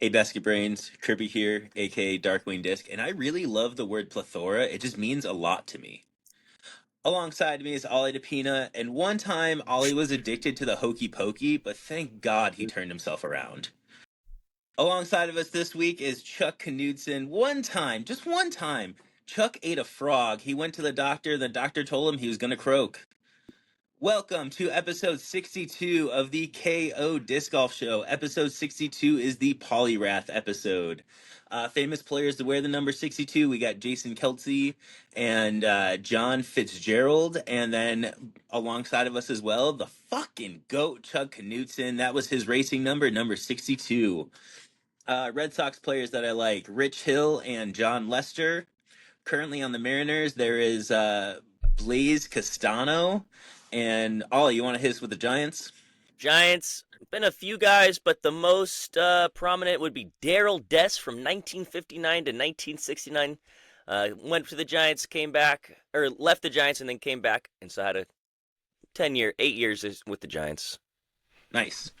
Hey, Basket Brains, Kirby here, aka Darkwing Disc, and I really love the word plethora. It just means a lot to me. Alongside me is Ollie DePina, and one time Ollie was addicted to the hokey pokey, but thank God he turned himself around. Alongside of us this week is Chuck Knudsen. One time, just one time, Chuck ate a frog. He went to the doctor told him he was gonna croak. Welcome to episode 62 of the K.O Disc Golf Show. Episode 62 is the Polyrath episode. Famous players to wear the number 62. We got Jason Kelce and John Fitzgerald. And then alongside of us as well, the fucking GOAT, Chuck Knudsen. That was his racing number, number 62. Red Sox players that I like, Rich Hill and John Lester. Currently on the Mariners, there is Blaze Castano. And Ollie, you want to hit us with the Giants? Giants, been a few guys, but the most prominent would be Darrell Dess from 1959 to 1969. Went to the Giants, came back, or left the Giants and then came back, and so had a 8 years with the Giants. Nice.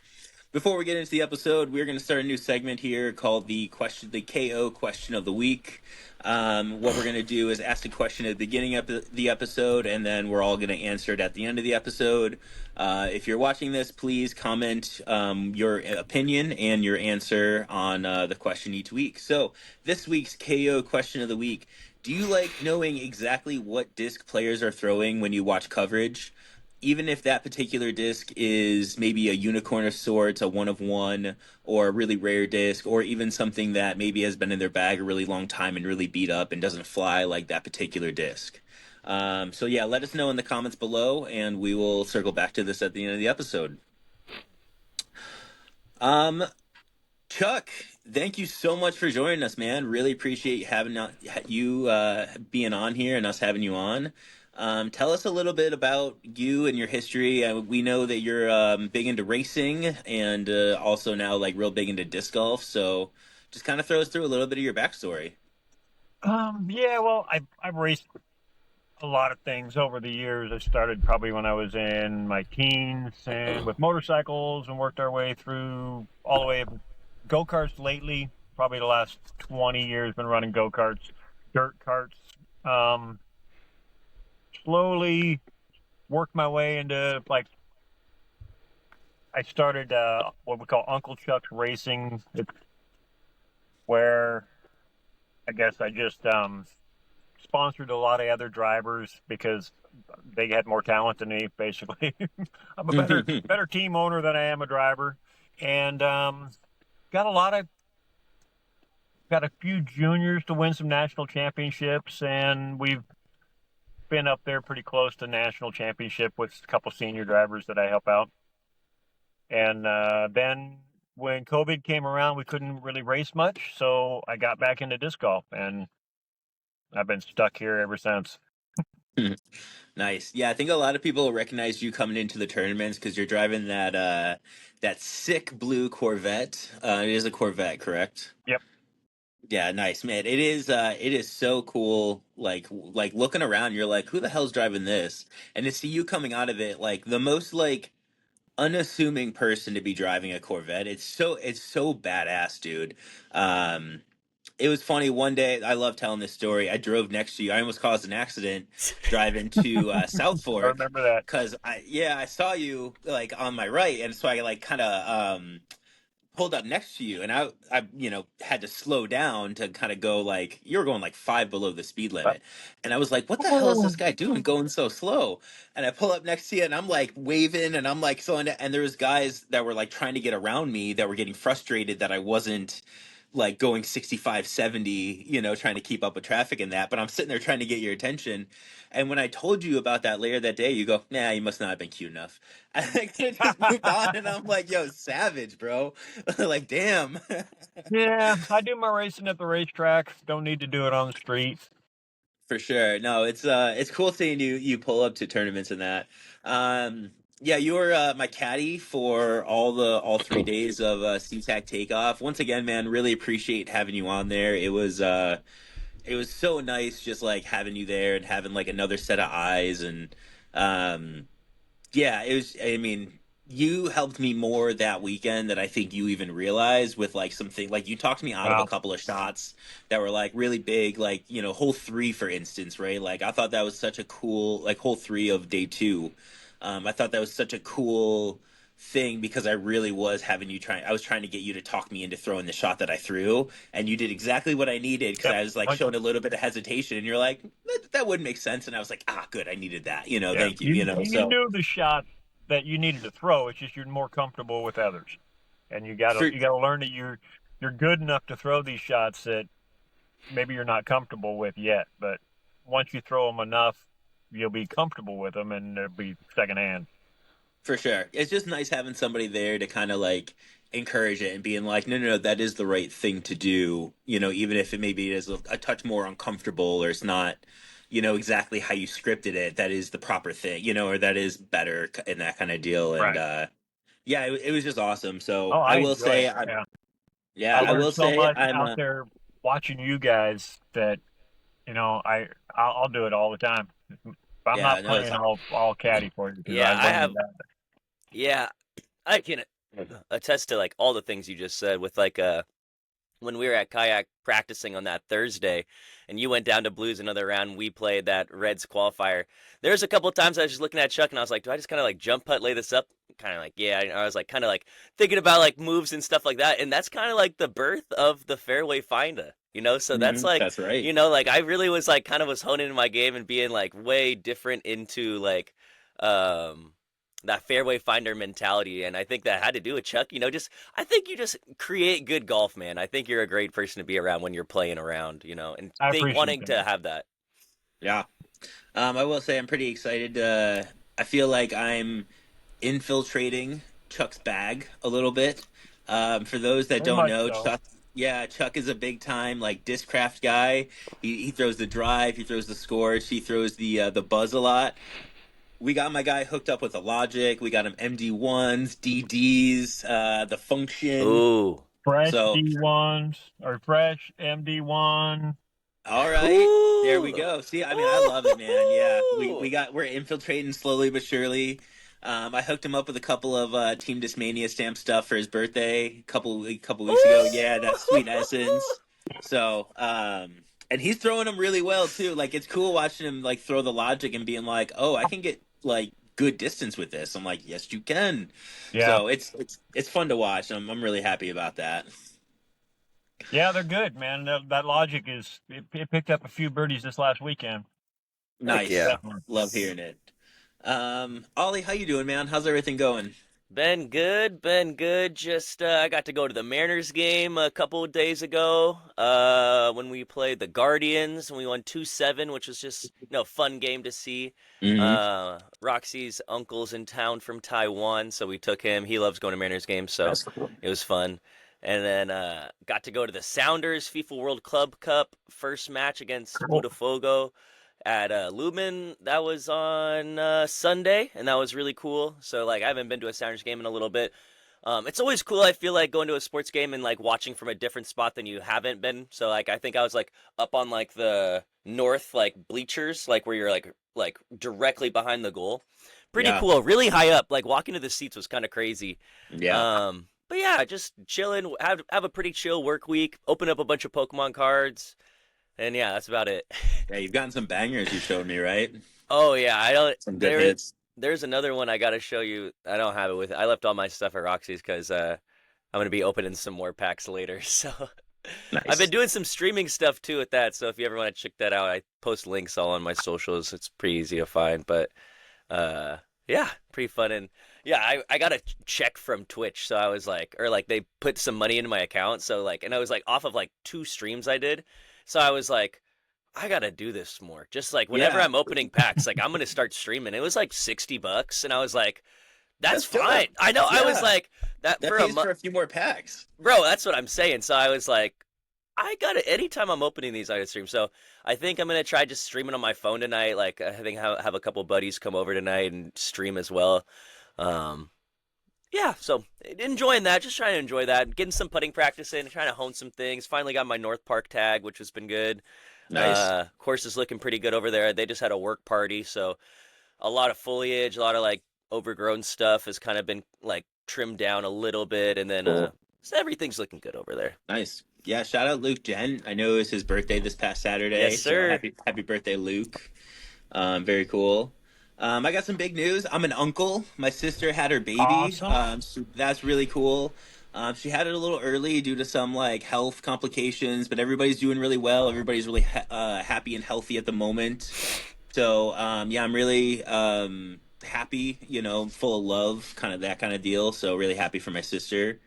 Before we get into the episode, we're going to start a new segment here called the KO Question of the Week. What we're going to do is ask a question at the beginning of the episode, and then we're all going to answer it at the end of the episode. If you're watching this, please comment your opinion and your answer on the question each week. So this week's KO Question of the Week: do you like knowing exactly what disc players are throwing when you watch coverage? Even if that particular disc is maybe a unicorn of sorts, a one of one, or a really rare disc, or even something that maybe has been in their bag a really long time and really beat up and doesn't fly like that particular disc. So yeah, let us know in the comments below, and we will circle back to this at the end of the episode. Chuck, thank you so much for joining us, man. Really appreciate having you being on here and us having you on. Tell us a little bit about you and your history. We know that you're big into racing and also now like real big into disc golf. So just kind of throw us through a little bit of your backstory. Yeah, well, I've raced a lot of things over the years. I started probably when I was in my teens and with motorcycles and worked our way through all the way go-karts lately. Probably the last 20 years been running go-karts, dirt carts. Slowly worked my way into I started what we call Uncle Chuck's Racing. It's where I guess I just sponsored a lot of other drivers because they had more talent than me. Basically, I'm a better team owner than I am a driver, and got a few juniors to win some national championships, and we've been up there pretty close to national championship with a couple senior drivers that I help out. And then when COVID came around, we couldn't really race much, so I got back into disc golf, and I've been stuck here ever since. Nice. Yeah, I think a lot of people recognize you coming into the tournaments because you're driving that sick blue Corvette. It is a Corvette, correct? Yep. Yeah, nice, man. It is so cool. Like looking around, you're like, who the hell's driving this? And to see you coming out of it, like the most like unassuming person to be driving a Corvette. It's so badass, dude. Um, it was funny one day. I love telling this story. I drove next to you. I almost caused an accident driving to South I Fork remember that. because I saw you like on my right, and so I like kind of pulled up next to you, and I had to slow down to kind of go like you were going like five below the speed limit, and I was like, what the hell is this guy doing going so slow? And I pull up next to you, and I'm like waving, and I'm like slowing down, and there was guys that were like trying to get around me that were getting frustrated that I wasn't like going 65, 70, trying to keep up with traffic and that, but I'm sitting there trying to get your attention. And when I told you about that later that day, you go, nah, you must not have been cute enough. And I could have just moved on, and I'm like, yo, savage, bro. Like, damn. Yeah, I do my racing at the racetrack. Don't need to do it on the street. For sure. No, it's cool seeing you pull up to tournaments and that. Yeah, you were my caddy for all 3 days of SeaTac takeoff. Once again, man, really appreciate having you on there. It was so nice just like having you there and having like another set of eyes and yeah, it was, I mean, you helped me more that weekend than I think you even realized with like something like you talked me out of a Wow. couple of shots that were like really big, like, hole three, for instance, right? Like I thought that was such a cool, like hole three of day two. I thought that was such a cool thing because I really was having I was trying to get you to talk me into throwing the shot that I threw, and you did exactly what I needed because Yep. I was like showing a little bit of hesitation, and you're like, that wouldn't make sense. And I was like, good, I needed that, Yeah. thank you, You so knew the shot that you needed to throw. It's just you're more comfortable with others, and for you gotta learn that you're good enough to throw these shots that maybe you're not comfortable with yet. But once you throw them enough, you'll be comfortable with them, and they'll be secondhand. For sure. It's just nice having somebody there to kind of like encourage it and being like, no, no, no, that is the right thing to do. Even if it maybe is a touch more uncomfortable or it's not, exactly how you scripted it, that is the proper thing, or that is better in that kind of deal. And Right. yeah, it was just awesome. Oh, So I I will enjoy say, it. Yeah. I I learned will so say much out there watching you guys that I'll do it all the time. If I'm yeah, not no, it's playing, I'll caddy for you because Yeah, I I learned have. that. Yeah, I can attest to like all the things you just said with like when we were at kayak practicing on that Thursday and you went down to Blues another round and we played that Reds qualifier. There's a couple of times I was just looking at Chuck and I was like, do I just kind of like jump putt, lay this up? Kind of like, yeah. I was like kind of like thinking about like moves and stuff like that. And that's kind of like the birth of the fairway finder, So that's like, that's right. like I really was like kind of was honing in my game and being like way different into like, um, that fairway finder mentality. And I think that had to do with Chuck, just I think you just create good golf, man. I think you're a great person to be around when you're playing around, and I think appreciate wanting to that. have that. Yeah. I will say I'm pretty excited. I feel like I'm infiltrating Chuck's bag a little bit. For those that Very don't much know, so. Chuck is a big time like discraft guy. He throws the drive, he throws the scores, he throws the buzz a lot. We got my guy hooked up with the Logic. We got him MD1s, DDs, the function. Ooh. Fresh So D1s or fresh MD1. all right, there we Ooh. go. See, I mean, I love it, man. Yeah, Ooh. we're infiltrating slowly but surely. I hooked him up with a couple of Team Discmania stamp stuff for his birthday a couple weeks ago. Yeah, that's sweet essence. So, and he's throwing them really well too. Like it's cool watching him like throw the Logic and being like, "Oh, I can get like good distance with this." I'm like, "Yes, you can." Yeah. So it's fun to watch. I'm really happy about that. Yeah, they're good, man. That Logic it picked up a few birdies this last weekend. Heck Nice. yeah. Definitely. Love hearing it. Ollie, how you doing, man? How's everything going? Been good, been good. Just I got to go to the Mariners game a couple of days ago. When we played the Guardians and we won 2-7, which was just fun game to see. Hmm. Roxy's uncle's in town from Taiwan, so we took him. He loves going to Mariners games, so That's cool. it was fun. And then got to go to the Sounders FIFA World Club Cup first match against Cool. Botafogo at Lumen. That was on Sunday, and that was really cool. So like I haven't been to a Sounders game in a little bit. It's always cool. I feel like going to a sports game and like watching from a different spot than you haven't been. So like I think I was like up on like the north like bleachers, like where you're like directly behind the goal. Pretty Yeah. cool. Really high up. Like walking to the seats was kind of crazy. Yeah. But yeah, just chilling. Have a pretty chill work week. Open up a bunch of Pokemon cards. And yeah, that's about it. Yeah, you've gotten some bangers you showed me, right? Oh yeah, I don't. Some good hits. There's another one I gotta show you. I don't have it with. I left all my stuff at Roxy's because I'm gonna be opening some more packs later. So I've been Nice. doing some streaming stuff too with that. So if you ever want to check that out, I post links all on my socials. It's pretty easy to find. But uh, yeah, pretty fun. And yeah, I got a check from Twitch, so I was like, or like they put some money into my account. So like, and I was like off of like 2 streams I did. So I was like, I gotta do this more. Just like whenever Yeah, I'm opening packs, like I'm gonna start streaming. It was like $60, and I was like, that's that's good. fine. I know. I was Yeah, like that that for a pays month, for a few more packs. bro. That's what I'm saying. So I was like, I gotta. Anytime I'm opening these, I gotta stream. So I think I'm gonna try just streaming on my phone tonight. Like I think have a couple buddies come over tonight and stream as well. Um, yeah. So enjoying that. Just trying to enjoy that. Getting some putting practice in. Trying to hone some things. Finally got my North Park tag, which has been good. Nice. Course is looking pretty good over there. They just had a work party, so a lot of foliage, a lot of like overgrown stuff has kind of been like trimmed down a little bit, and then Cool. so everything's looking good over there. Nice. Yeah, shout out Luke Jen. I know it was his birthday this past Yes, Saturday, so sir. happy birthday, Luke. Very cool. I got some big news. I'm an uncle. My sister had her baby. Awesome. So that's really cool. She had it a little early due to some like health complications, but everybody's doing really well. Everybody's really happy and healthy at the moment. So yeah, I'm really happy. You know, full of love, kind of that kind of deal. So really happy for my sister.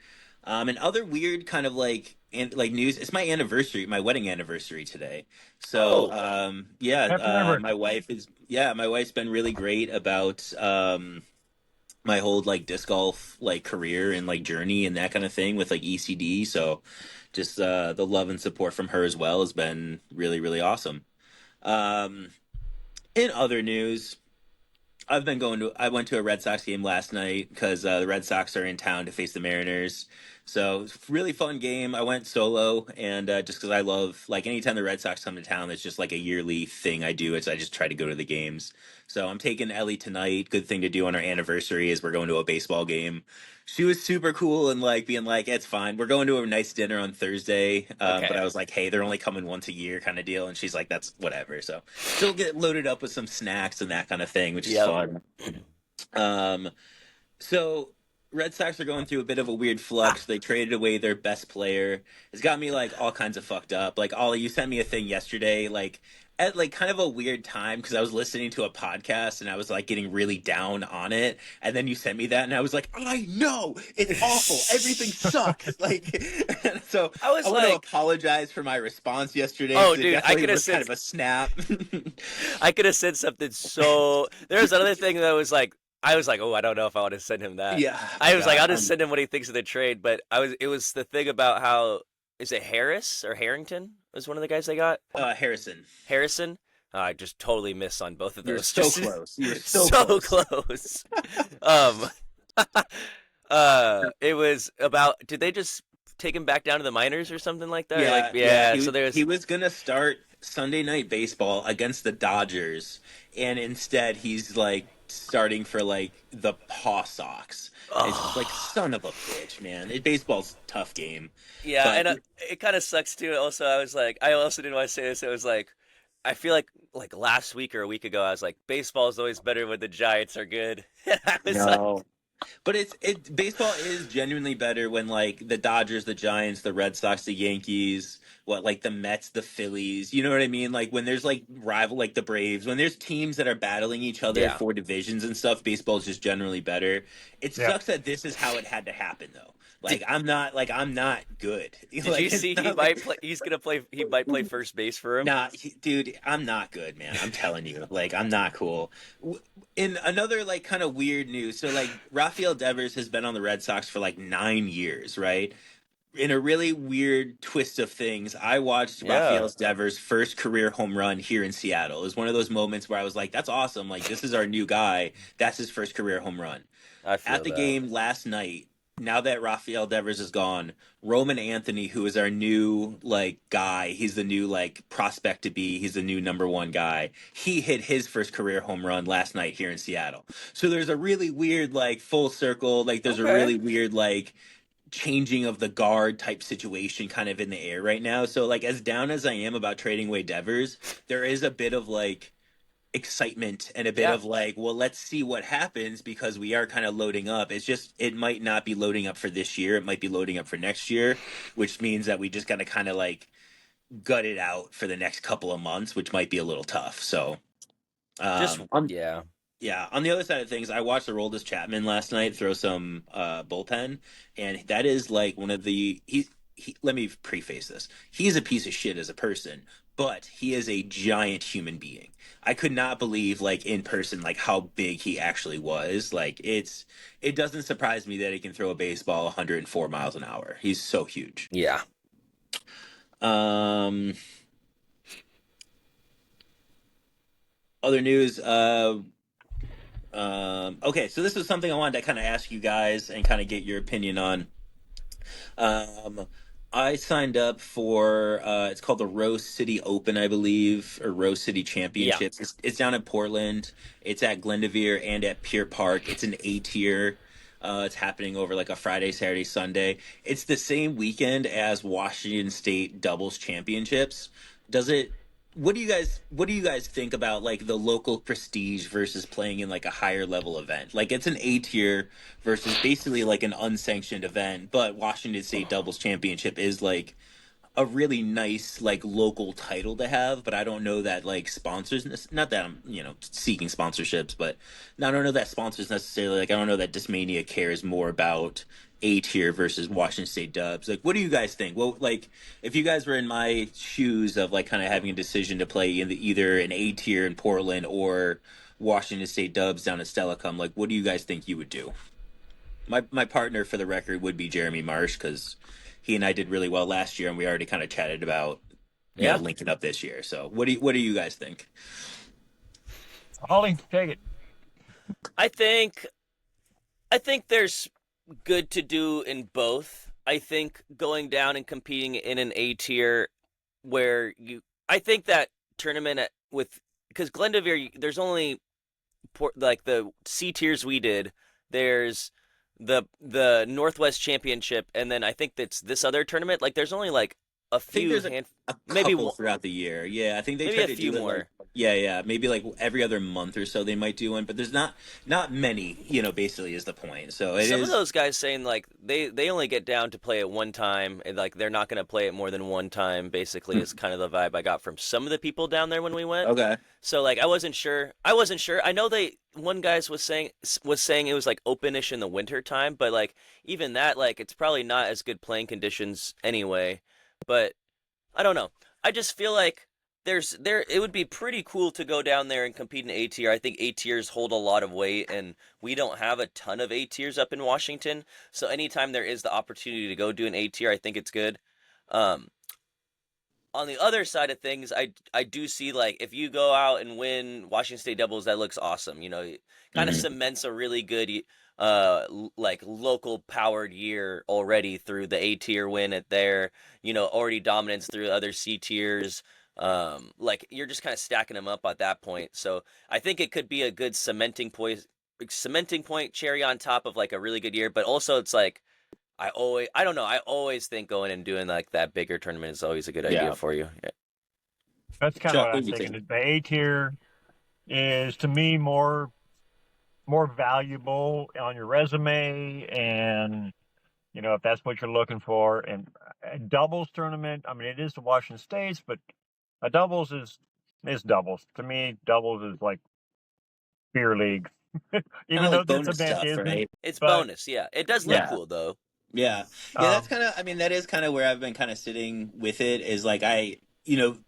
And other weird kind of like news. It's my anniversary, my wedding anniversary today. So Oh, yeah, Happy anniversary. my wife's been really great about my whole like disc golf like career and like journey and that kind of thing with like ECD. So just the love and support from her as well has been really awesome. Um, in other news, I went to a Red Sox game last night because the Red Sox are in town to face the Mariners. So it's a really fun game. I went solo, and just because I love like anytime the Red Sox come to town, it's just like a yearly thing I do. Is I just try to go to the games. So I'm taking Ellie tonight. Good thing to do on our anniversary is we're going to a baseball game. She was super cool and like being like, it's fine. We're going to a nice dinner on Thursday. But okay. I was like, hey, they're only coming once a year kind of deal. And she's like, that's whatever. So still get loaded up with some snacks and that kind of thing, which is Yep. fun. Um, so Red Sox are going through a bit of a weird flux. They traded away their best player. It's got me like all kinds of fucked up. Like Ollie, you sent me a thing yesterday, like at like kind of a weird time because I was listening to a podcast and I was like getting really down on it. And then you sent me that and I was like, I know it's awful. Everything sucks. Like, so I was I want to like, apologize for my response yesterday oh, because it dude, I definitely could have was kind said of a snap. I could have said something so. There was another thing that was like, I was like, oh, I don't know if I want to send him that. Yeah, I was like, God, I'll just send him what he thinks of the trade. But it was the thing about how is it Harris or Harrington was one of the guys they got? Harrison. Harrison. I just totally missed on both of You're those. so Just close. You're so so close. close. um, it was about. Did they just take him back down to the minors or something like that? Or like, Yeah. yeah. So He there's. was gonna start Sunday Night Baseball against the Dodgers, and instead he's like starting for like the Paw Sox. It's just like Oh. son of a bitch, man. Baseball's a tough game, Yeah, but and it kind of sucks too. Also, I was like, I also didn't want to say this. It was like, I feel like last week or a week ago, I was like, baseball is always better when the Giants are good. And I was like, no. But baseball is genuinely better when like the Dodgers, the Giants, the Red Sox, the Yankees, what like the Mets, the Phillies, you know what I mean? Like when there's like rival like the Braves, when there's teams that are battling each other yeah. for divisions and stuff, baseball is just generally better. It Yeah. sucks that this is how it had to happen though. Did, I'm not good. did you Like it's see he not might like play? He's gonna play. He might play first base for him. nah, dude, I'm not good, man. I'm telling you, like, I'm not cool. In another, like, kind of weird news, so, like, Rafael Devers has been on the Red Sox for, like, 9 years, right? In a really weird twist of things, I watched Yeah, Rafael Devers' first career home run here in Seattle. It was one of those moments where I was like, that's awesome. Like, this is our new guy. That's his first career home run I at feel the that. game last night, now that Rafael Devers is gone, Roman Anthony, who is our new like guy, he's the new like prospect to be, he's the new number one guy. He hit his first career home run last night here in Seattle. So there's a really weird like full circle, like there's a Okay. really weird like changing of the guard type situation kind of in the air right now. So like as down as I am about trading away Devers, there is a bit of like excitement and a bit Yeah. of like, well, let's see what happens because we are kind of loading up. It's just it might not be loading up for this year. It might be loading up for next year, which means that we just got to kind of like gut it out for the next couple of months, which might be a little tough. So, Just on yeah. yeah, on the other side of things, I watched Aroldis Chapman last night throw some bullpen, and that is like one of the let me preface this. He's a piece of shit as a person, but he is a giant human being. I could not believe like in person like how big he actually was. Like it doesn't surprise me that he can throw a baseball 104 miles an hour. He's so huge. Yeah. Um Other news, okay, so this is something I wanted to kind of ask you guys and kind of get your opinion on. Um, I signed up for it's called the Rose City Open, I believe, or Rose City Yeah. Championships. It's down in Portland. It's at Glendevere and at Pier Park. It's an A tier. It's happening over like a Friday, Saturday, Sunday. It's the same weekend as Washington State doubles championships. Does it? What do you guys think about like the local prestige versus playing in like a higher level event? Like it's an A tier versus basically like an unsanctioned event, but Washington State doubles championship is like a really nice like local title to have, but I don't know that like sponsors, not that I'm seeking sponsorships, but I don't know that sponsors necessarily, like I don't know that Discmania cares more about A tier versus Washington State dubs. Like what do you guys think? Well, like if you guys were in my shoes of like kind of having a decision to play in either an A tier in Portland or Washington State dubs down at Stellicum, like what do you guys think you would do? My partner, for the record, would be Jeremy Marsh because he and I did really well last year, and we already kind of chatted about Yeah. linking up this year. So what do you guys think? Ollie, take it. I think I think there's good to do in both. I think going down and competing in an A tier where I think that tournament with because Glendevere, there's only like the C tiers we did. There's the Northwest Championship, and then I think that's this other tournament. Like there's only like a I think few there's a maybe couple throughout the year. Yeah, I think they maybe try a to few do it like more. yeah, maybe like every other month or so they might do one, but there's not many. Basically is the point. So it Some of is. those guys saying like they only get down to play it one time, and like they're not going to play it more than one time. Basically, is kind of the vibe I got from some of the people down there when we went. Okay. So like I wasn't sure. I wasn't sure. I know one guys was saying it was like openish in the winter time, but like even that like it's probably not as good playing conditions anyway. But I don't know. I just feel like it would be pretty cool to go down there and compete in A tier. I think A tiers hold a lot of weight, and we don't have a ton of A tiers up in Washington. So anytime there is the opportunity to go do an A tier, I think it's good. Um, on the other side of things, I do see like if you go out and win Washington State doubles, that looks awesome. It kind of Mhm. cements a really good like local powered year already through the A tier win at there. Already dominance through other C tiers. Like you're just kind of stacking them up at that point. So I think it could be a good cementing point cherry on top of like a really good year. But also it's like I don't know. I always think going and doing like that bigger tournament is always a good idea Yeah. for you. Yeah. That's kind of Chuck, what what I'm do you thinking. think? The A tier is to me more valuable on your resume, and if that's what you're looking for. And a doubles tournament, I mean, it is the Washington States, but a doubles is doubles. To me, doubles is like beer league, Kind even of though like this bonus event stuff, isn't. right? It's But bonus. Yeah. It does look Yeah. cool though. Yeah. Yeah, that's um, kind of, I mean, that is kind of where I've been kind of sitting with it is like you know,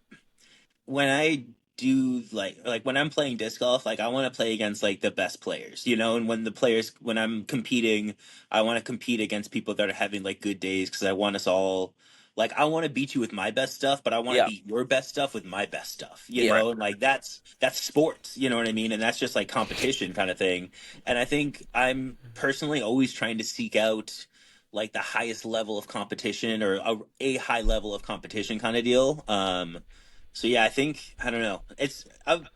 when I do like when I'm playing disc golf, like I want to play against like the best players, and when I'm competing, I want to compete against people that are having like good days because I want us all like I want to beat you with my best stuff, but I want to Yeah. beat your best stuff with my best stuff, Yeah. and like that's sports, you know what I mean? And that's just like competition kind of thing. And I think I'm personally always trying to seek out like the highest level of competition or a high level of competition kind of deal. So yeah, I think I don't know. This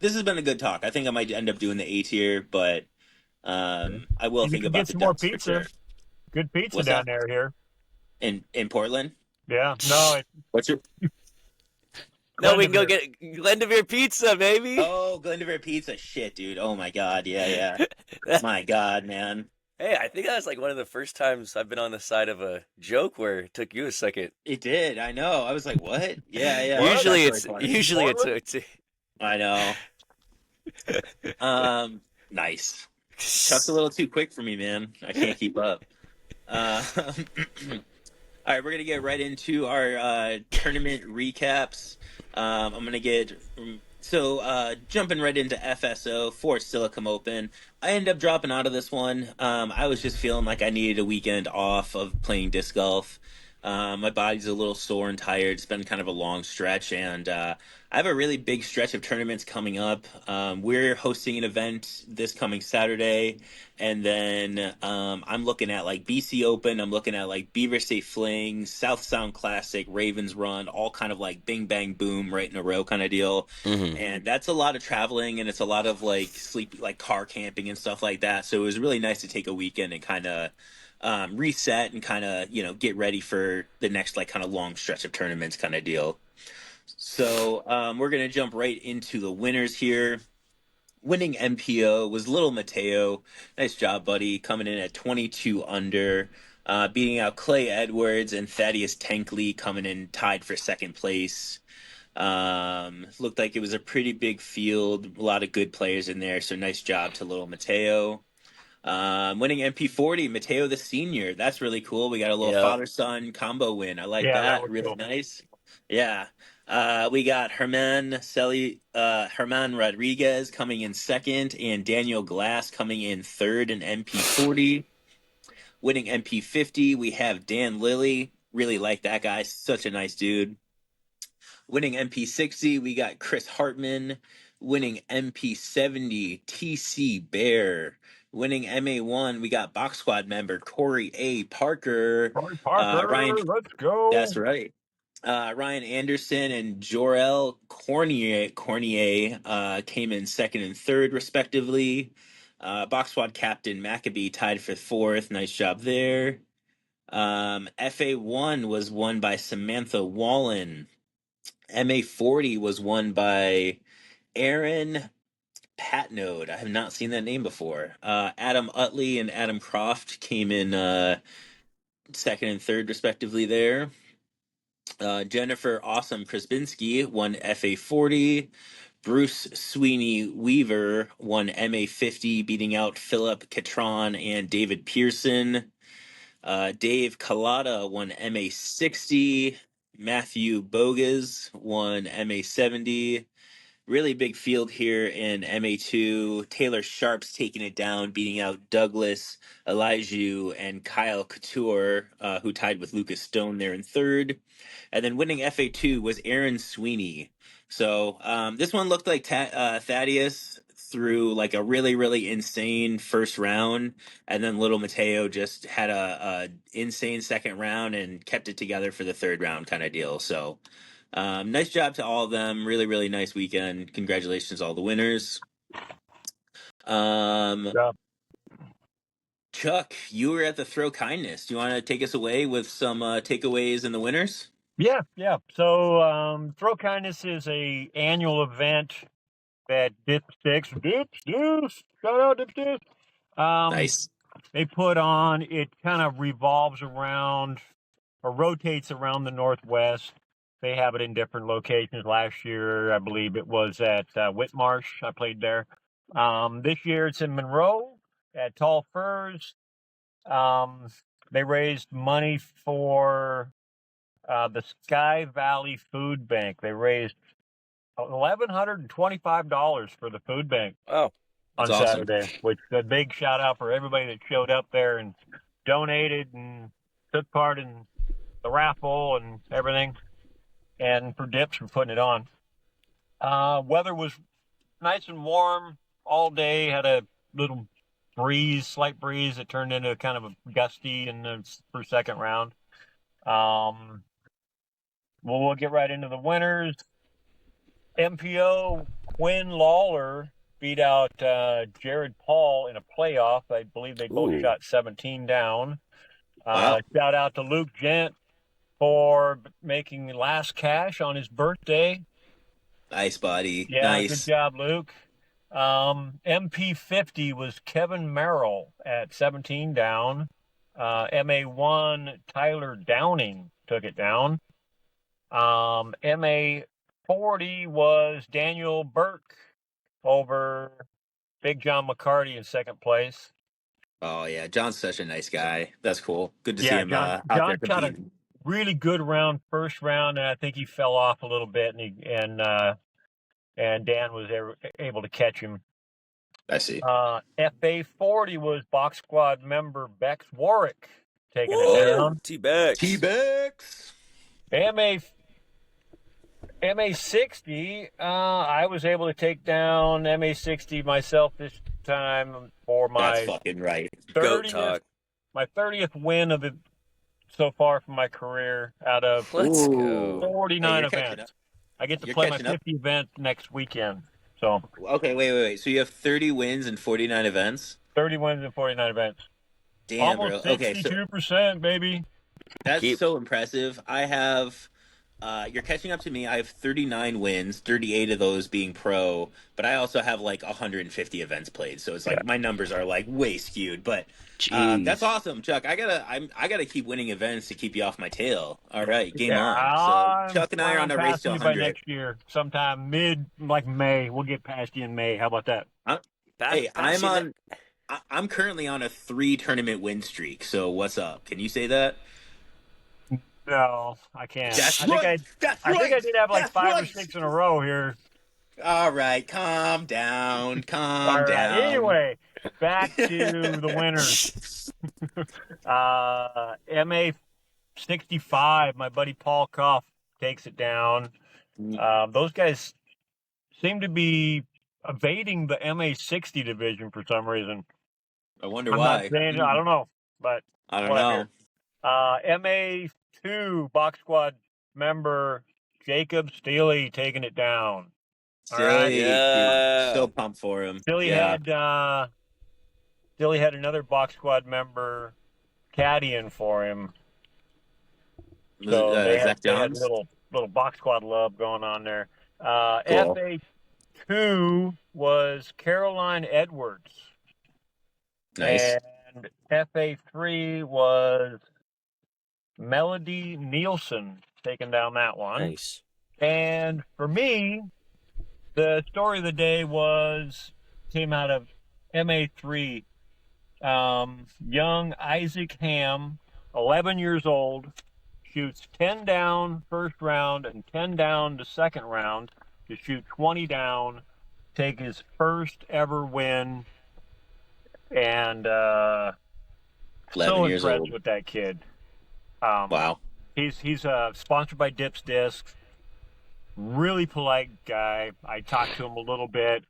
has been a good talk. I think I might end up doing the A tier, but I will you think can about get the some more dubs for pizza. sure. Good pizza What's down that there here. in Portland? Yeah, no, it's What's your No, we can go Glendevere. get Glendevere pizza, baby. Oh, Glendevere Pizza? Shit, dude. Oh my god. Yeah, yeah. My god, man. Hey, I think that was like one of the first times I've been on the side of a joke where it took you a second. It did. I know. I was like, what? Yeah, yeah. What? That's Usually really it's funny. usually it's Portland? it's I know. Nice. Chuck's a little too quick for me, man. I can't keep up. Uh, all right, we're gonna get right into our tournament recaps. I'm gonna get jumping right into FSO for Silicon Open. I ended up dropping out of this one. I was just feeling like I needed a weekend off of playing disc golf. My body's a little sore and tired. It's been kind of a long stretch, and I have a really big stretch of tournaments coming up. We're hosting an event this coming Saturday, and then I'm looking at like BC Open. I'm looking at like Beaver State Fling, South Sound Classic, Ravens Run, all kind of like bing bang boom right in a row kind of deal. Mm-hmm. And that's a lot of traveling, and it's a lot of like sleep, like car camping and stuff like that. So it was really nice to take a weekend and kind of reset and kind of get ready for the next like kind of long stretch of tournaments kind of deal. So we're gonna jump right into the winners here. Winning MPO was Little Mateo. Nice job, buddy, coming in at 22 under, beating out Clay Edwards and Thaddeus Tankley, coming in tied for second place. Looked like it was a pretty big field, a lot of good players in there. So nice job to Little Mateo. Winning MP40, Mateo the Senior. That's really cool. We got a little Yep. father-son combo win. I like Yeah, that that. was Really cool. nice. Yeah. We got Herman Rodriguez coming in second, and Daniel Glass coming in third in MP40. Winning MP50, we have Dan Lilly. Really like that guy. Such a nice dude. Winning MP60, we got Chris Hartman. Winning MP70, TC Bear. Winning MA1, we got Box Squad member Corey A. Parker. Corey Parker, Ryan, let's go. that's right. Ryan Anderson and Jorel Cornier came in second and third, respectively. Box Squad captain Maccabee tied for fourth. Nice job there. FA1 was won by Samantha Wallen. MA40 was won by Aaron Patnode. I have not seen that name before. Adam Utley and Adam Croft came in second and third, respectively, there. Jennifer Awesome Krasinski won FA40. Bruce Sweeney Weaver won MA50, beating out Philip Catron and David Pearson. Dave Collada won MA60. Matthew Bogas won MA70. Really big field here in MA2. Taylor Sharp's taking it down, beating out Douglas, Elijah, and Kyle Couture, who tied with Lucas Stone there in third. And then winning FA2 was Aaron Sweeney. So this one looked like Thaddeus threw like a really, really insane first round. And then Little Mateo just had a insane second round and kept it together for the third round kind of deal. So nice job to all of them. Really, really nice weekend. Congratulations, all the winners. Yeah. Chuck, you were at the Throw Kindness. Do you want to take us away with some takeaways and the winners? Yeah. So, Throw Kindness is a annual event that Dipsticks, shout out Dipsticks. Nice. They put on. It kind of revolves around or rotates around the Northwest. They have it in different locations. Last year, I believe it was at Whitmarsh. I played there. This year, it's in Monroe at Tall Firs. They raised money for the Sky Valley Food Bank. They raised $1,125 for the food bank Oh, on that's awesome. Saturday, which is a big shout out for everybody that showed up there and donated and took part in the raffle and everything, and for Dips for putting it on. Weather was nice and warm all day. Had a little breeze, slight breeze that turned into kind of a gusty in the first, second round. We'll get right into the winners. MPO Quinn Lawler beat out Jared Paul in a playoff. I believe they both Ooh. shot 17 down. Wow. Shout out to Luke Gent for making last cash on his birthday. Nice, buddy. Yeah, Nice. good job, Luke. MP50 was Kevin Merrill at 17 down. MA1 Tyler Downing took it down. MA40 was Daniel Burke over Big John McCarty in second place. Oh yeah, John's such a nice guy. That's cool. Good to see Yeah, him John out there shot a competing. really good round first round, and I think he fell off a little bit, and Dan was able to catch him. I see. FA40 was Box Squad member Bex Warwick taking Whoa, it down. T-Bex. T-Bex. MA MA60, I was able to take down MA60 myself this time for That's my fucking right. Goat 30th talk. my 30th win of it so far from my career out of Let's go. 49 Hey, you're catching up. events. I get to You're play my catching up. 50th event next weekend. So Okay, wait. So you have 30 wins and 49 events? 30 wins and 49 events. Damn, bro. Almost Okay, so 62%, baby. that's Keep. so impressive. I have you're catching up to me. I have 39 wins, 38 of those being pro, but I also have like 150 events played. So it's Yeah. like my numbers are like way skewed, but that's Jeez. awesome, Chuck. I gotta keep winning events to keep you off my tail. All right, game Yeah, on. So I'm Chuck and I are on planning on a race to passing you by 100. next year, sometime mid, like May. We'll get past you in May. How about that? Hey, Pass you that. I'm currently on a 3 tournament win streak. So what's up? Can you say that? No, I can't. That's I think right. I, That's I think I right. did have like That's 5 or right. 6 in a row here. All right, calm down. All Calm right. down. Anyway, back to the winners. MA 65. My buddy Paul Cuff takes it down. Those guys seem to be evading the MA 60 division for some reason. I wonder I'm not why. saying I don't know, but I don't what I know. hear. MA2 box squad member Jacob Steely taking it down. All right. Silly, dude. Yeah. So pumped for him. Steely Yeah. had another box squad member caddying for him. So Zach they had Johns. little box squad love going on there. Cool. FA2 was Caroline Edwards. Nice. And FA3 was Melody Nielsen taking down that one. Nice. And for me, the story of the day came out of MA3. Young Isaac Ham, 11 years old, shoots 10 down first round and 10 down the second round to shoot 20 down, take his first ever win, and 11 so years impressed old. with that kid. Wow. He's sponsored by Dips Discs. Really polite guy. I talked to him a little bit.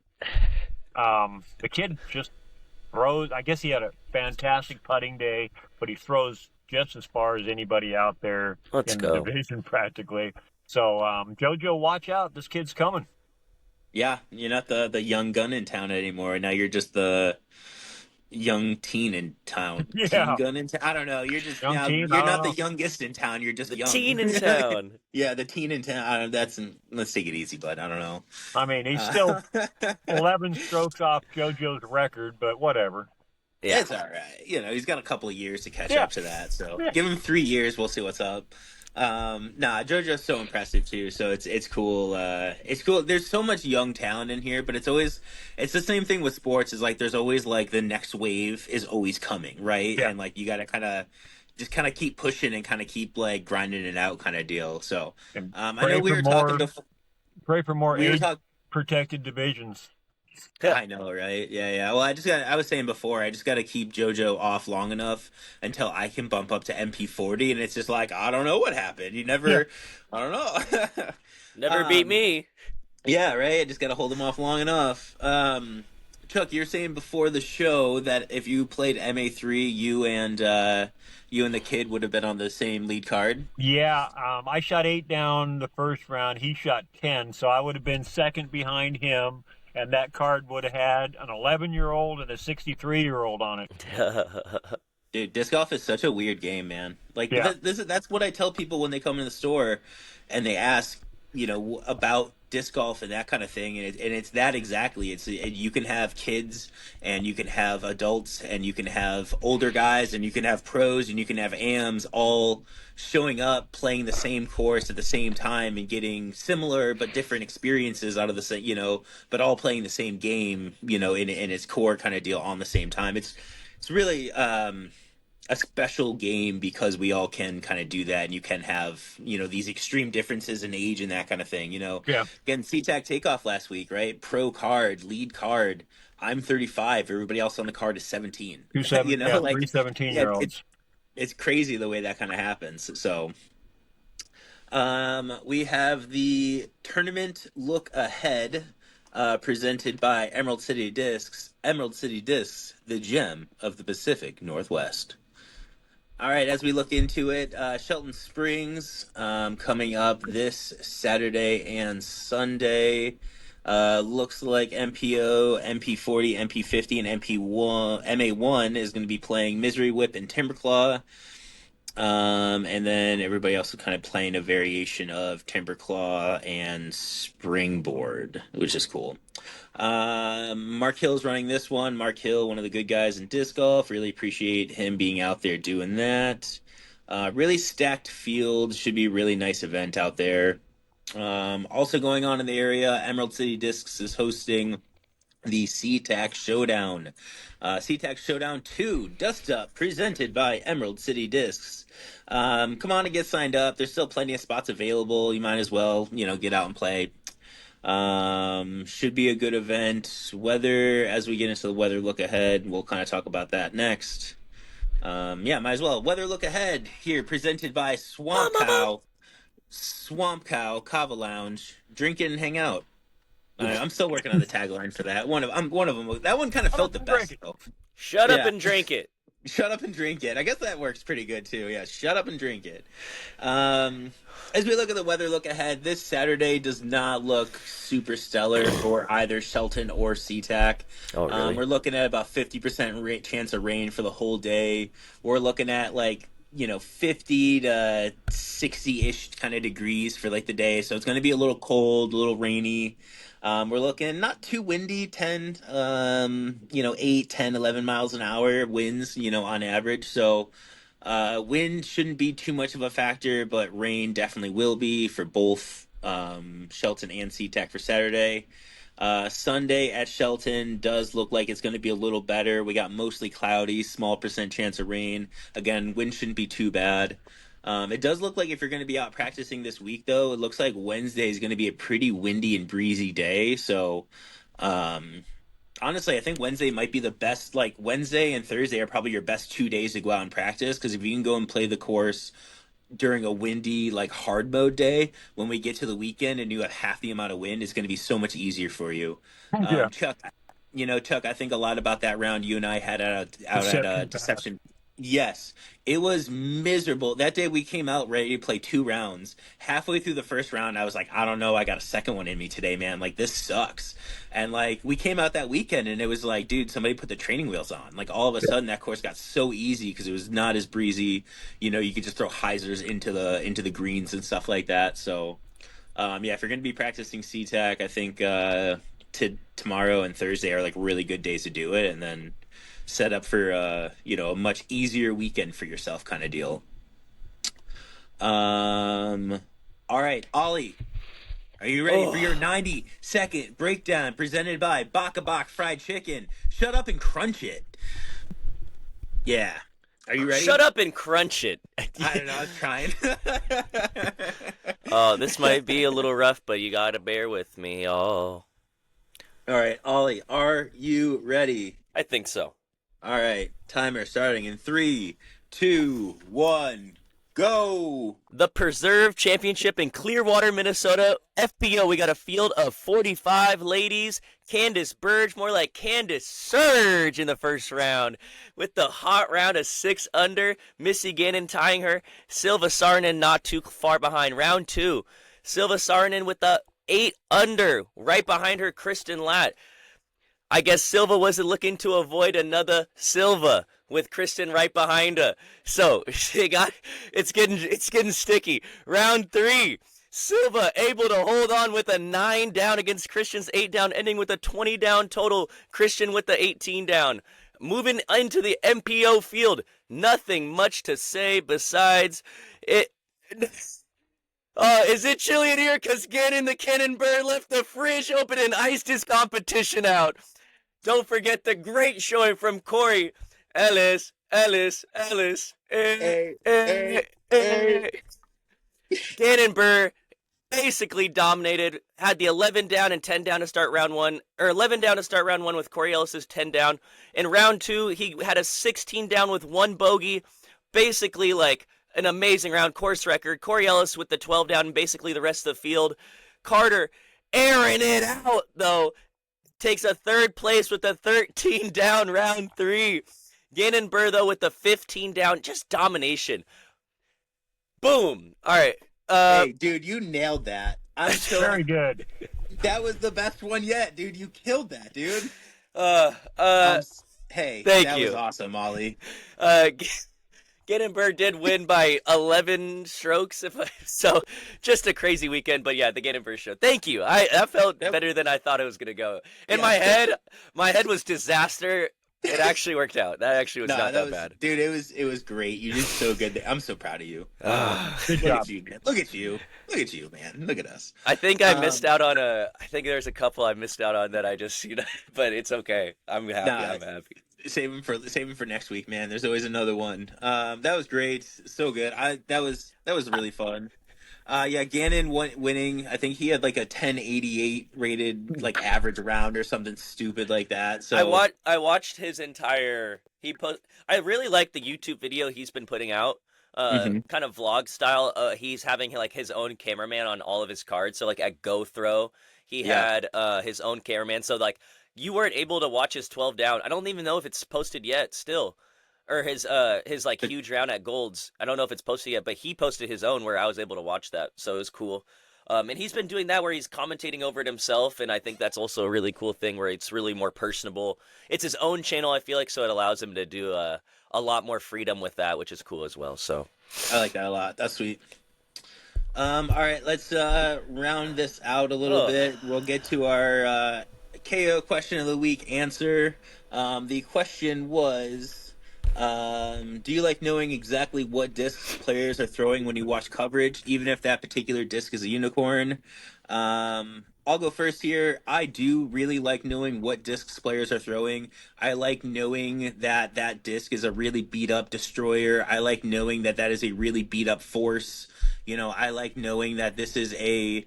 The kid just throws. I guess he had a fantastic putting day, but he throws just as far as anybody out there Let's in go. the division practically. So JoJo, watch out! This kid's coming. Yeah, you're not the young gun in town anymore. Now you're just the young teen in town. Yeah. Teen gun in town. I don't know. You're just Young now. teen, You're I not don't the know. youngest in town. You're just The young. teen in town. Yeah, the teen in town. Let's take it easy, bud. I don't know. I mean, he's still 11 strokes off JoJo's record, but whatever. Yeah. It's all right. You know, he's got a couple of years to catch Yeah. up to that. So Yeah. give him 3 years. We'll see what's up. JoJo's so impressive too. So it's cool. It's cool. There's so much young talent in here, but it's the same thing with sports. Is like there's always like the next wave is always coming, right? Yeah. And like you got to kind of keep pushing and kind of keep like grinding it out, kind of deal. So And I know we were talking before. pray for more We were age talking. protected divisions. I know, right? Yeah. Well, I was saying before, I just got to keep JoJo off long enough until I can bump up to MP40, and it's just like, I don't know what happened. I don't know. Never beat me. Yeah, right? I just got to hold him off long enough. Chuck, you're saying before the show that if you played MA3, you and the kid would have been on the same lead card. Yeah, I shot 8 down the first round. He shot 10, so I would have been second behind him, and that card would have had an 11-year-old and a 63-year-old on it. Dude, disc golf is such a weird game, man. Like Yeah. that's what I tell people when they come in the store and they ask, about disc golf and that kind of thing, and it's that exactly. You can have kids and you can have adults and you can have older guys and you can have pros and you can have AMs all showing up playing the same course at the same time and getting similar but different experiences out of the same, but all playing the same game, in its core kind of deal on the same time. It's really a special game because we all can kind of do that, and you can have these extreme differences in age and that kind of thing. Yeah. Again, SeaTac takeoff last week, right? Pro card, lead card. I'm 35. Everybody else on the card is 17. 3 like 17-year-olds. it's crazy the way that kind of happens. So We have the tournament look ahead, presented by Emerald City Discs. Emerald City Discs, the gem of the Pacific Northwest. All right, as we look into it, Shelton Springs coming up this Saturday and Sunday. Looks like MPO, MP40, MP50, and MP1, MA1 is going to be playing Misery Whip and Timberclaw. And then everybody else is kind of playing a variation of Timberclaw and Springboard, which is cool. Mark Hill's running this one. Mark Hill, one of the good guys in disc golf. Really appreciate him being out there doing that. Really stacked field. Should be a really nice event out there. Also going on in the area, Emerald City Discs is hosting the SeaTac Showdown. SeaTac Showdown 2, Dust Up, presented by Emerald City Discs. Come on and get signed up. There's still plenty of spots available. You might as well, get out and play. Should be a good event. Weather, as we get into the weather look ahead, we'll kind of talk about that next. Might as well. Weather look ahead here, presented by Swamp Cow Kava Lounge. Drink it and hang out. I'm still working on the tagline for that. I'm one of them. That one kind of felt the best, though. Shut up and drink it. Shut up and drink it. I guess that works pretty good too. Yeah, shut up and drink it. As we look at the weather look ahead, this Saturday does not look super stellar for either Shelton or SeaTac. Oh, really? We're looking at about 50% chance of rain for the whole day. We're looking at 50 to 60-ish kind of degrees for the day. So it's going to be a little cold, a little rainy. We're looking not too windy, 10, 8, 10, 11 miles an hour winds, on average. So wind shouldn't be too much of a factor, but rain definitely will be for both Shelton and SeaTac for Saturday. Sunday at Shelton does look like it's going to be a little better. We got mostly cloudy, small percent chance of rain. Again, wind shouldn't be too bad. It does look like if you're going to be out practicing this week, though, it looks like Wednesday is going to be a pretty windy and breezy day. So, honestly, I think Wednesday might be the best. Wednesday and Thursday are probably your best 2 days to go out and practice, because if you can go and play the course during a windy, hard mode day, when we get to the weekend and you have half the amount of wind, it's going to be so much easier for you. Yeah. Chuck, I think a lot about that round you and I had out at Deception. Yes, it was miserable. That day we came out ready to play 2 rounds. Halfway through the first round, I was like, I don't know, I got a second one in me today, man. This sucks. And we came out that weekend and it was like, dude, somebody put the training wheels on. All of a sudden that course got so easy because it was not as breezy. You could just throw hyzers into the greens and stuff like that. So, if you're going to be practicing SeaTac, I think tomorrow and Thursday are really good days to do it, and then set up for a much easier weekend for yourself kind of deal. All right, Ollie, are you ready for your 90-second breakdown presented by Baka Bak Fried Chicken? Shut up and crunch it. Yeah. Are you ready? Shut up and crunch it. I don't know, I was trying. Oh, this might be a little rough, but you gotta bear with me. Oh. All right, Ollie, are you ready? I think so. All right, timer starting in 3, 2, 1, go! The Preserve Championship in Clearwater, Minnesota. FPO, we got a field of 45 ladies. Candace Burge, more like Candace Surge in the first round. With the hot round of 6 under, Missy Gannon tying her. Silva Saarinen not too far behind. Round 2, Silva Saarinen with the 8 under. Right behind her, Kristen Latt. I guess Silva wasn't looking to avoid another Silva with Kristen right behind her. So it's getting sticky. Round 3, Silva able to hold on with a 9 down against Christian's 8 down, ending with a 20 down total. Christian with the 18 down. Moving into the MPO field, nothing much to say besides it. Is it chilly in here? Because Gannon the Cannon Bird left the fridge open and iced his competition out. Don't forget the great showing from Corey Ellis. Gannon Burr basically dominated, had the 11 down and 10 down to start round 1, or 11 down to start round 1 with Corey Ellis's 10 down. In round 2, he had a 16 down with 1 bogey, basically an amazing round, course record. Corey Ellis with the 12 down and basically the rest of the field. Carter airing it out, though. Takes a third place with the 13 down round 3. Gannon Burr, though, with the 15 down. Just domination. Boom. All right. Hey, dude, you nailed that. I'm so Very good. That was the best one yet, dude. You killed that, dude. Hey, thank that you. was awesome, Ollie. Gannon did win by 11 strokes, so just a crazy weekend. But yeah, the Gannon show. Thank you. That felt better than I thought it was gonna go. In my head was disaster. It actually worked out. That actually was not that bad. Dude, it was great. You did so good. I'm so proud of you. Good job. Look at you, man. Look at us. I think I missed out on I think there's a couple I missed out on that I just but it's okay. I'm happy. I'm happy. Save him for next week, man. There's always another one. That was great. So good. That was really fun. Yeah, Gannon winning. I think he had like a 1088 rated like average round or something stupid like that. So I watched his entire I really like the YouTube video he's been putting out. Kind of vlog style. He's having like his own cameraman on all of his cards. So like at GoThrow, he had his own cameraman. So like you weren't able to watch his 12 down. I don't even know if it's posted yet still. Or his like huge round at Gold's. I don't know if it's posted yet, but he posted his own where I was able to watch that. So it was cool. And he's been doing that where he's commentating over it himself, and I think that's also a really cool thing where it's really more personable. It's his own channel, I feel like, so it allows him to do a lot more freedom with that, which is cool as well. So I like that a lot. That's sweet. All right, let's round this out a little bit. We'll get to our KO question of the week answer. The question was, do you like knowing exactly what discs players are throwing when you watch coverage, even if that particular disc is a unicorn? I'll go first here. I do really like knowing what discs players are throwing. I like knowing that that disc is a really beat up destroyer. I like knowing that that is a really beat up force. You know, I like knowing that this is a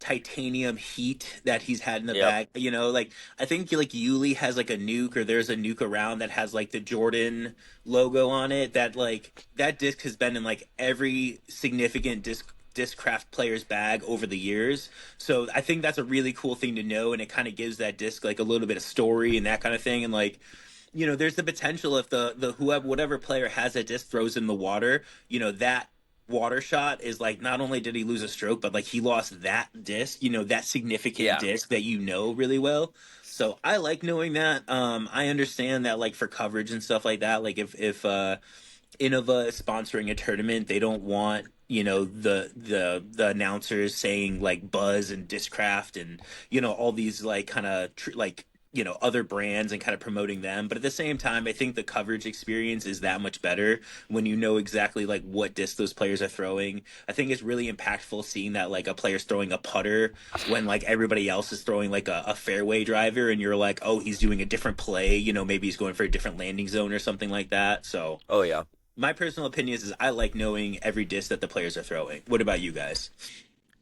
titanium heat that he's had in the bag. You know, like I think like Yuli has like a nuke, or there's a nuke around that has like the Jordan logo on it. That like that disc has been in like every significant discraft player's bag over the years. So I think that's a really cool thing to know, and it kind of gives that disc like a little bit of story and that kind of thing. And like, you know, there's the potential if the whatever player has a disc throws in the water, you know, that water shot is like, not only did he lose a stroke, but like he lost that disc, you know, that significant disc that you know really well. So I like knowing that. I understand that like for coverage and stuff like that, like if Innova is sponsoring a tournament, they don't want, you know, the announcers saying like Buzz and Discraft and, you know, all these like kind of like, you know, other brands and kind of promoting them. But at the same time, I think the coverage experience is that much better when you know exactly like what disc those players are throwing. I think it's really impactful seeing that like a player's throwing a putter when like everybody else is throwing like a fairway driver, and you're like, oh, he's doing a different play, you know, maybe he's going for a different landing zone or something like that. So my personal opinion is I like knowing every disc that the players are throwing. What about you guys?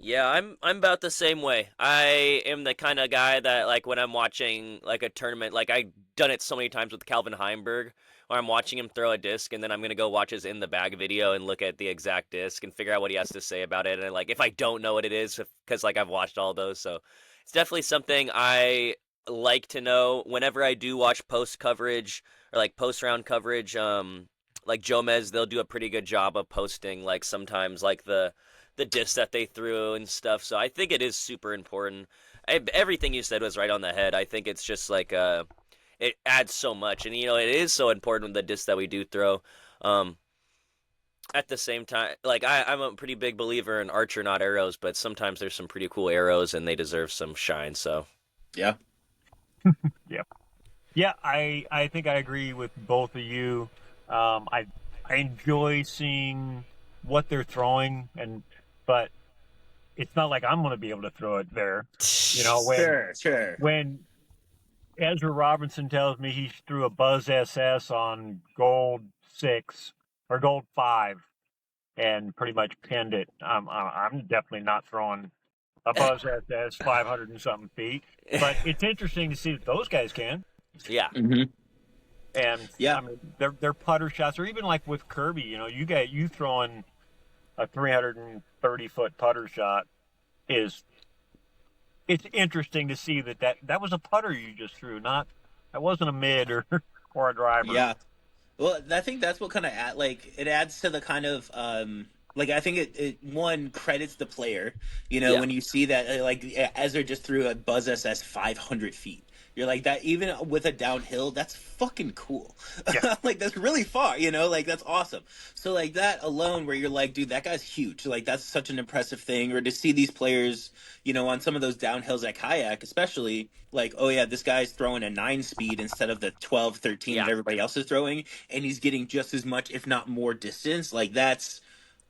Yeah, I'm about the same way. I am the kind of guy that like when I'm watching like a tournament, like I've done it so many times with Calvin Heimberg, where I'm watching him throw a disc and then I'm gonna go watch his in the bag video and look at the exact disc and figure out what he has to say about it. And like if I don't know what it is, because like I've watched all those, so it's definitely something I like to know whenever I do watch post coverage or like post round coverage. Like Jomez, they'll do a pretty good job of posting like sometimes like the discs that they threw and stuff. So I think it is super important. Everything you said was right on the head. I think it's just like it adds so much, and you know it is so important with the discs that we do throw. At the same time, like I'm a pretty big believer in archer, not arrows, but sometimes there's some pretty cool arrows and they deserve some shine. So yeah. Yeah, I think I agree with both of you. I enjoy seeing what they're throwing, but it's not like I'm going to be able to throw it there. You know, when Ezra Robinson tells me he threw a Buzz SS on Gold 6 or Gold 5 and pretty much pinned it, I'm definitely not throwing a Buzz SS 500 and something feet. But it's interesting to see that those guys can. Yeah. Mm-hmm. And Yeah. I mean, their putter shots, or even like with Kirby, you throwing a 330-foot putter shot is it's interesting to see that was a putter you just threw, not that wasn't a mid or a driver. Yeah. Well, I think that's what kind of it adds to the kind of like I think it one credits the player, Yeah. when you see that like Ezra just threw a Buzz SS 500 feet. You're like that even with a downhill, that's fucking cool. Yeah. Like that's really far, like that's awesome. So like that alone, where you're like, dude, that guy's huge. Like that's such an impressive thing. Or to see these players, on some of those downhills at kayak, especially like, oh yeah, this guy's throwing a 9 speed instead of the 12, 13 Yeah. that everybody else is throwing, and he's getting just as much, if not more, distance. Like that's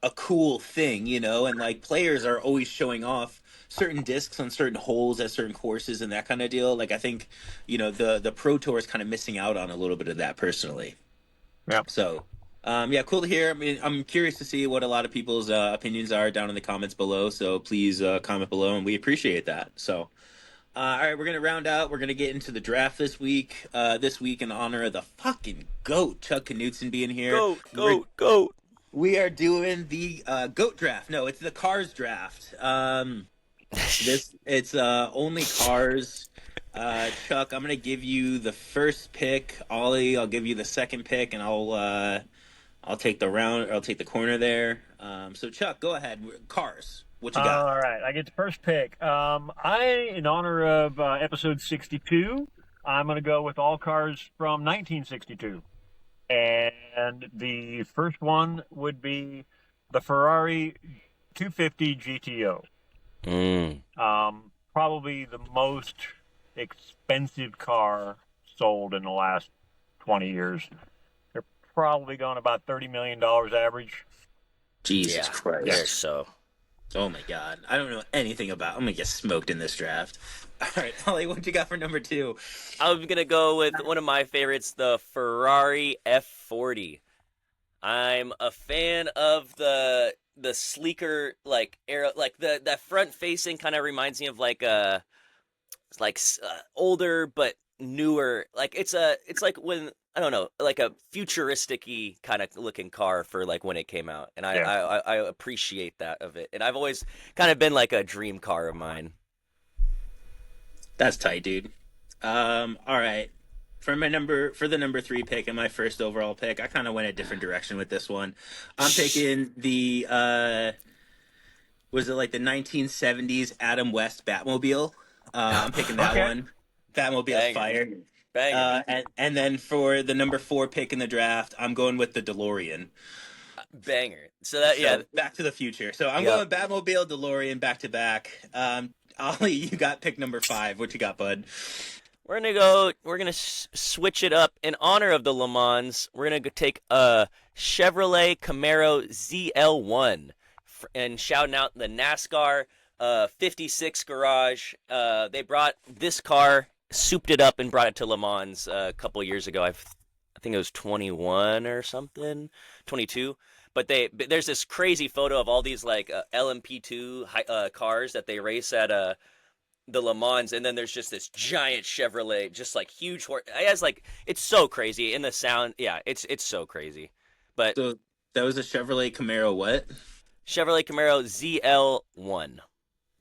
a cool thing, and like players are always showing off certain discs on certain holes at certain courses and that kind of deal. Like I think, the Pro Tour is kind of missing out on a little bit of that personally. Yeah. So, yeah, cool to hear. I mean, I'm curious to see what a lot of people's opinions are down in the comments below. So please comment below, and we appreciate that. So, all right, we're gonna round out. We're gonna get into the draft this week. This week in honor of the fucking goat, Chuck Knutson, being here. Goat. We are doing the goat draft. No, it's the cars draft. It's only cars. Chuck, I'm gonna give you the first pick. Ollie, I'll give you the second pick, and I'll take the round. I'll take the corner there. So Chuck, go ahead. Cars. What you got? All right, I get the first pick. In honor of episode 62, I'm going to go with all cars from 1962. And the first one would be the Ferrari 250 GTO. Probably the most expensive car sold in the last 20 years. They're probably going about $30 million average. Jesus Christ. Yeah, so. Oh my God. I don't know anything about. I'm going to get smoked in this draft. All right, Ollie, what you got for number 2? I'm going to go with one of my favorites, the Ferrari F40. I'm a fan of the sleeker like aero, like that front facing kind of reminds me of like older but newer. Like it's like when I don't know, like a futuristic-y kind of looking car for like when it came out, and I appreciate that of it. And I've always kind of been like a dream car of mine. That's tight, dude. All right. For the number 3 pick and my first overall pick, I kind of went a different direction with this one. I'm picking the was it like the 1970s Adam West Batmobile? I'm picking that one. Batmobile's fire. Banger. And then for the number 4 pick in the draft, I'm going with the DeLorean. Banger. So Back to the Future. So I'm going Batmobile, DeLorean, back to back. Ollie, you got pick number 5. What you got, bud? We're gonna switch it up in honor of the Le Mans. We're gonna take a Chevrolet Camaro ZL1 and shouting out the NASCAR 56 garage. They brought this car, souped it up, and brought it to Le Mans a couple years ago. I think it was 21 or something, 22. But there's this crazy photo of all these like LMP2 cars that they race at the Le Mans, and then there's just this giant Chevrolet, just like huge horse. It has like, it's so crazy in the sound. Yeah, it's so crazy. But so that was a Chevrolet Camaro. What? Chevrolet Camaro ZL1.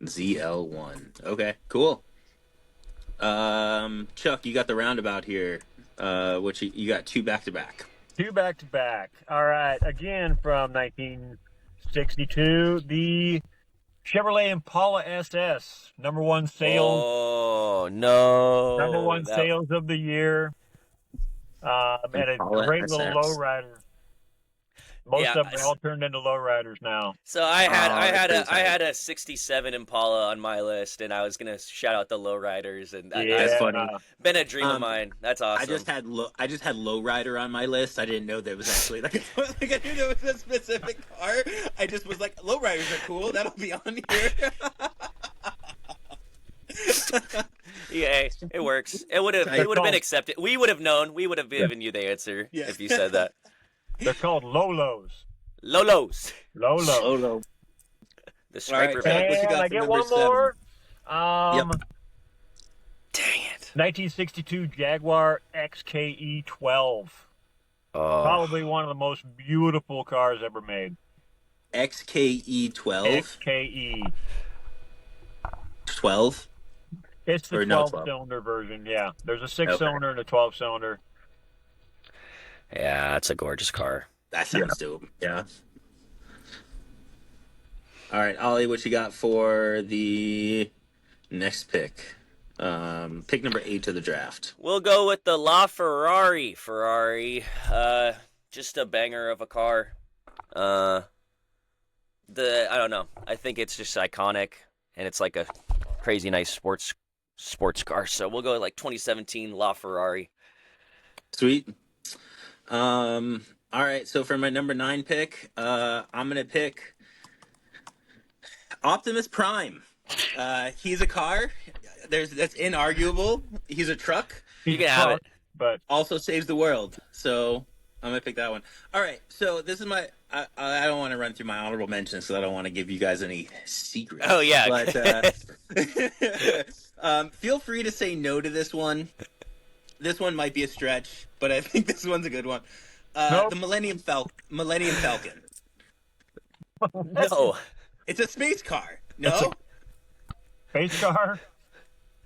ZL1. Okay, cool. Chuck, you got the roundabout here. Which you got 2 back to back. 2 back to back. All right, again from 1962, the Chevrolet Impala SS, number 1 sales. Oh no! Number 1 sales of the year. And a great SS. little lowrider. Most of them all turned into lowriders now. So I had a 67 Impala on my list, and I was gonna shout out the lowriders, and that's funny. Been a dream of mine. That's awesome. I just had lowrider on my list. I didn't know there was actually like I knew there was a specific car. I just was like, lowriders are cool. That'll be on here. Yeah, it works. It would have been accepted. We would have known. We would have given you the answer if you said that. They're called Lolos. Lolos. Lolo. The striper Right, pack. what you got I for get number one more. Yep. Dang it. 1962 Jaguar XKE12. Oh, Probably one of the most beautiful cars ever made. XKE12? XKE. 12? It's the Or no, 12. 12-cylinder version, yeah. There's a Okay. 6-cylinder and a 12-cylinder. yeah, it's a gorgeous car. That sounds dope. Yeah. All right, Ollie, what you got for the next pick? Pick number 8 to the draft. We'll go with the LaFerrari. Just a banger of a car. I don't know. I think it's just iconic, and it's like a crazy nice sports car. So we'll go with like 2017 LaFerrari. Sweet. All right, so for my number 9 pick, I'm gonna pick Optimus Prime. He's a car. That's inarguable. He's a truck. You can have it. But Also saves the world. So I'm gonna pick that one. All right. So this is my. I don't want to run through my honorable mentions, so I don't want to give you guys any secrets. Oh, yeah. But feel free to say no to this one. This one might be a stretch, but I think this one's a good one. Nope. The Millennium Falcon. No. It's a space car. No. Space car?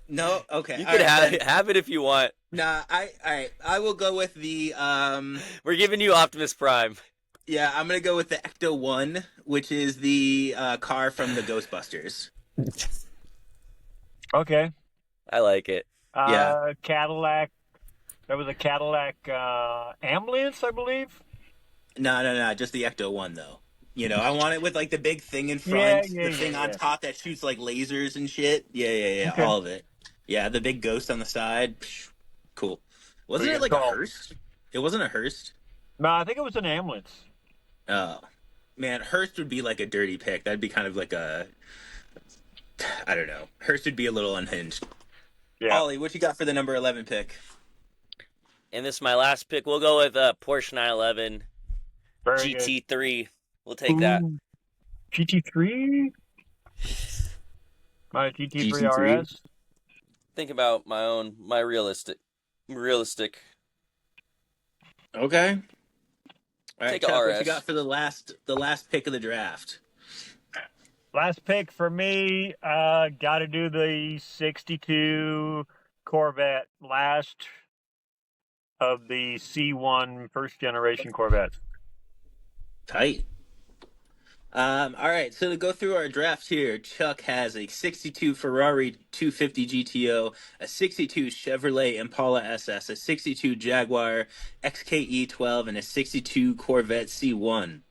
No. Okay. You All could right, have it if you want. Nah. All right. I will go with the We're giving you Optimus Prime. Yeah, I'm gonna go with the Ecto 1, which is the car from the Ghostbusters. Okay. I like it. Yeah. Cadillac. There was a Cadillac ambulance, I believe. No, just the Ecto 1 though. You know, I want it with like the big thing in front, Yeah, the thing on yeah. top that shoots like lasers and shit. Yeah, Okay. all of it. Yeah, the big ghost on the side. Psh, cool. Wasn't Pretty it like good a call. hearse? It wasn't a hearse. No, I think it was an ambulance. Oh, man, hearse would be like a dirty pick. That'd be kind of like a, I don't know. Hearse would be a little unhinged. Yeah. Ollie, what you got for the number 11 pick? And this is my last pick. We'll go with Porsche 911 Very good. GT3. We'll take that. Ooh, GT3? My GT3 GT3? RS? Think about my realistic. Okay. All right, Take a Chuck, what RS. you got for the last pick of the draft? Last pick for me, got to do the 62 Corvette, last of the C1 first generation Corvettes. Tight. All right, so to go through our draft here, Chuck has a 62 Ferrari 250 GTO, a 62 Chevrolet Impala SS, a 62 Jaguar XKE12, and a 62 Corvette C1.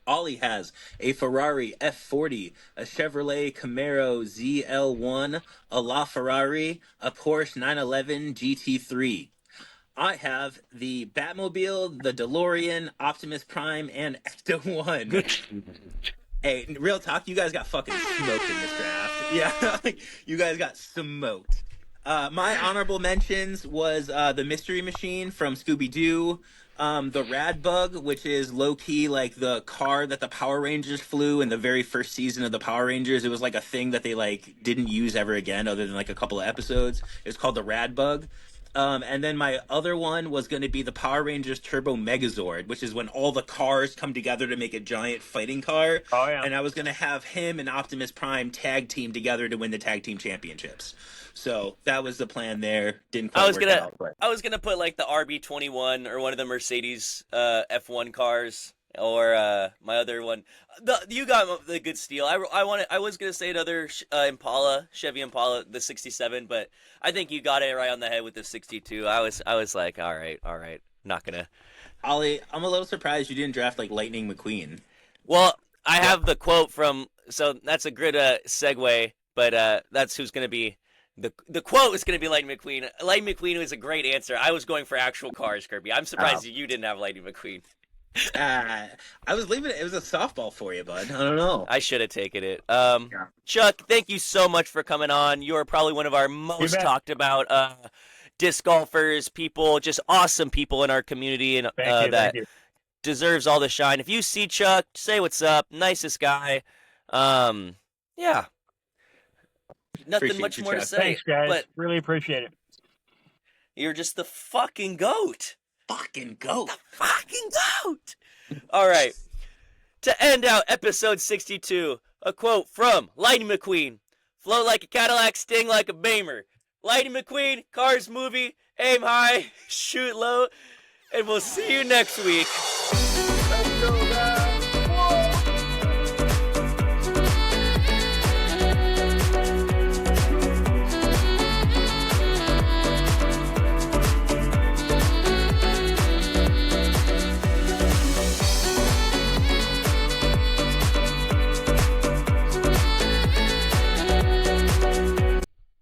Ollie has a Ferrari F40, a Chevrolet Camaro ZL1, a LaFerrari, a Porsche 911 GT3. I have the Batmobile, the DeLorean, Optimus Prime, and Ecto 1. Hey, real talk, you guys got fucking smoked in this draft. Yeah, you guys got smoked. My honorable mentions was the Mystery Machine from Scooby-Doo, the Rad Bug, which is low-key like the car that the Power Rangers flew in the very first season of the Power Rangers. It was like a thing that they like didn't use ever again other than like a couple of episodes. It was called the Rad Bug. And then my other one was going to be the Power Rangers Turbo Megazord, which is when all the cars come together to make a giant fighting car. Oh, yeah. And I was going to have him and Optimus Prime tag team together to win the tag team championships. So that was the plan there. Didn't quite work out. But... I was gonna put like the RB21 or one of the Mercedes F1 cars, or my other one. You got the good steal. I was gonna say another Impala, Chevy Impala, the 67, but I think you got it right on the head with the 62. I was like, all right, not gonna. Ollie, I'm a little surprised you didn't draft like Lightning McQueen. Well, I have the quote from, so that's a good segue, but that's who's gonna be. The quote is going to be Lightning McQueen. Lightning McQueen was a great answer. I was going for actual cars, Kirby. I'm surprised you didn't have Lightning McQueen. I was leaving it. It was a softball for you, bud. I don't know. I should have taken it. Chuck, thank you so much for coming on. You are probably one of our most talked about disc golfers, people, just awesome people in our community, and that deserves all the shine. If you see Chuck, say what's up. Nicest guy. Yeah. Nothing Appreciate much you, more to Chuck. say. Thanks, guys. But really appreciate it. You're just the fucking goat. Fucking goat. The fucking goat. All right. To end out episode 62, a quote from Lightning McQueen. Float like a Cadillac, sting like a Beamer. Lightning McQueen, Cars movie, aim high, shoot low, and we'll see you next week.